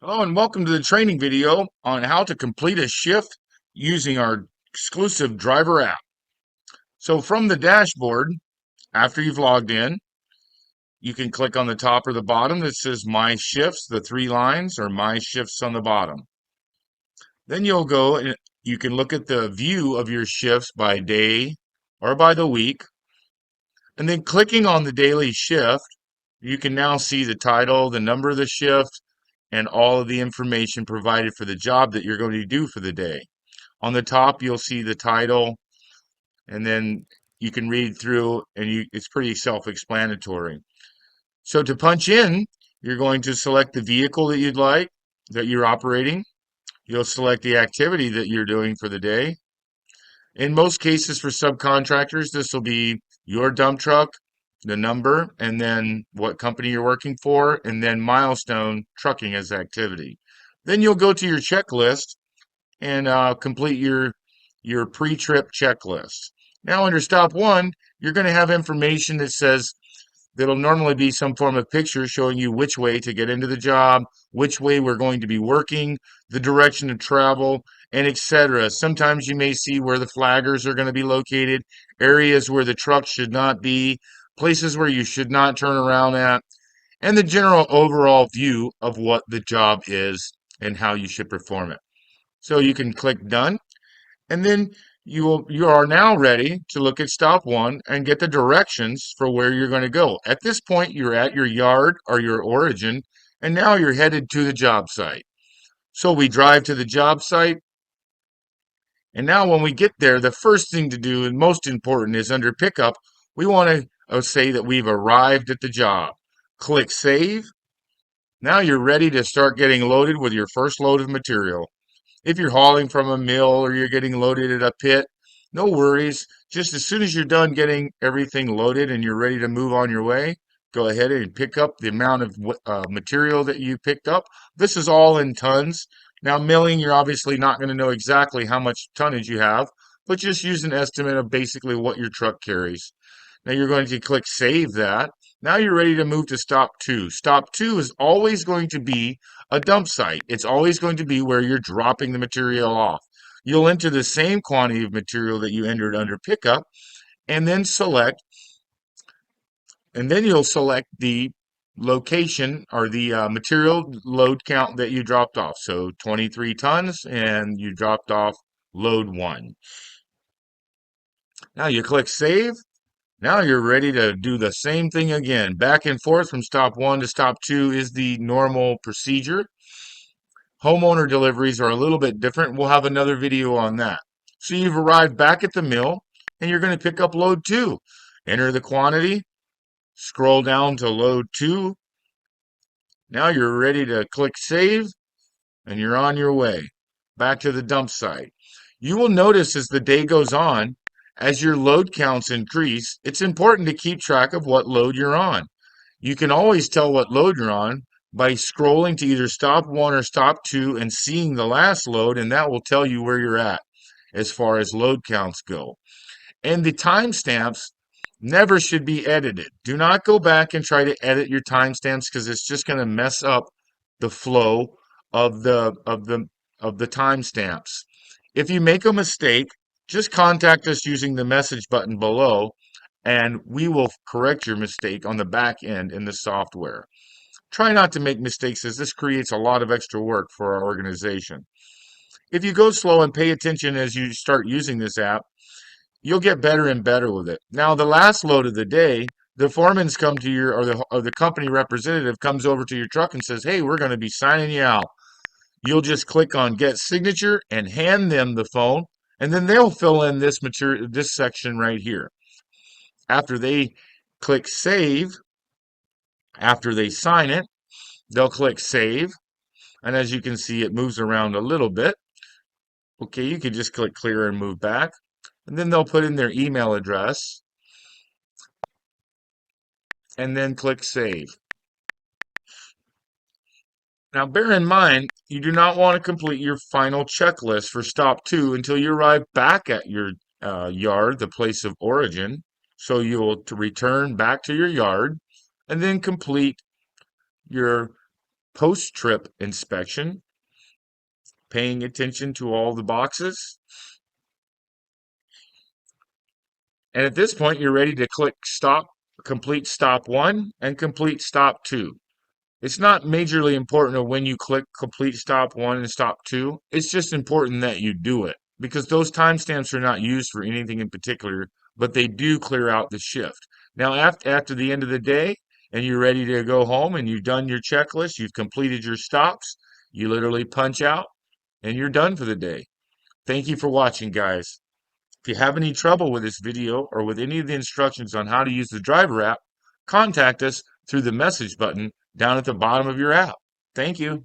Hello and welcome to the training video on how to complete a shift using our exclusive driver app. So from the dashboard, after you've logged in, you can click on the top or the bottom that says My Shifts, the three lines, or My Shifts on the bottom. Then you'll go and you can look at the view of your shifts by day or by the week. And then clicking on the daily shift, you can now see the title, the number of the shift, and all of the information provided for the job that you're going to do for the day. On the top, you'll see the title, and then you can read through, and it's pretty self-explanatory. So to punch in, you're going to select the vehicle that you'd like, that you're operating. You'll select the activity that you're doing for the day. In most cases for subcontractors, this will be your dump truck, the number, and then what company you're working for, and then milestone trucking as activity. Then you'll go to your checklist and complete your pre-trip checklist. Now under stop one, you're going to have information that says that'll normally be some form of picture showing you which way to get into the job, which way we're going to be working, the direction of travel, and etc. Sometimes you may see where the flaggers are going to be located, areas where the truck should not be, places where you should not turn around at, and the general overall view of what the job is and how you should perform it. So you can click done, and then you are now ready to look at stop one and get the directions for where you're going to go. At this point, you're at your yard or your origin, and now you're headed to the job site. So we drive to the job site, and now when we get there, the first thing to do and most important is under pickup, we want to say that we've arrived at the job. Click save. Now you're ready to start getting loaded with your first load of material. If you're hauling from a mill or you're getting loaded at a pit, no worries. Just as soon as you're done getting everything loaded and you're ready to move on your way, go ahead and pick up the amount of material that you picked up. This is all in tons. Now, milling, you're obviously not going to know exactly how much tonnage you have, but just use an estimate of basically what your truck carries. Now you're going to click save that. Now you're ready to move to stop two. Stop two is always going to be a dump site. It's always going to be where you're dropping the material off. You'll enter the same quantity of material that you entered under pickup and then you'll select the location or the material load count that you dropped off. So 23 tons and you dropped off load one. Now you click save. Now you're ready to do the same thing again. Back and forth from stop one to stop two is the normal procedure. Homeowner deliveries are a little bit different. We'll have another video on that. So you've arrived back at the mill and you're going to pick up load two. Enter the quantity, scroll down to load two. Now you're ready to click save and you're on your way back to the dump site. You will notice as the day goes on, as your load counts increase, it's important to keep track of what load you're on. You can always tell what load you're on by scrolling to either stop one or stop two and seeing the last load, and that will tell you where you're at as far as load counts go. And the timestamps never should be edited. Do not go back and try to edit your timestamps because it's just going to mess up the flow of the timestamps. If you make a mistake, just contact us using the message button below and we will correct your mistake on the back end in the software. Try not to make mistakes as this creates a lot of extra work for our organization. If you go slow and pay attention as you start using this app, you'll get better and better with it. Now, the last load of the day, the foreman's come to your, or the company representative comes over to your truck and says, hey, we're going to be signing you out. You'll just click on get signature and hand them the phone, and then they'll fill in this material, this section right here. After they click save, after they sign it, they'll click save. And as you can see, it moves around a little bit. Okay, you can just click clear and move back. And then they'll put in their email address and then click save. Now, bear in mind, you do not want to complete your final checklist for stop two until you arrive back at your yard, the place of origin. So you will return back to your yard and then complete your post-trip inspection, paying attention to all the boxes. And at this point, you're ready to click stop, complete stop 1 and complete stop 2. It's not majorly important of when you click complete stop 1 and stop 2. It's just important that you do it because those timestamps are not used for anything in particular, but they do clear out the shift. Now, after the end of the day and you're ready to go home and you've done your checklist, you've completed your stops, you literally punch out and you're done for the day. Thank you for watching, guys. If you have any trouble with this video or with any of the instructions on how to use the driver app, contact us through the message button down at the bottom of your app. Thank you.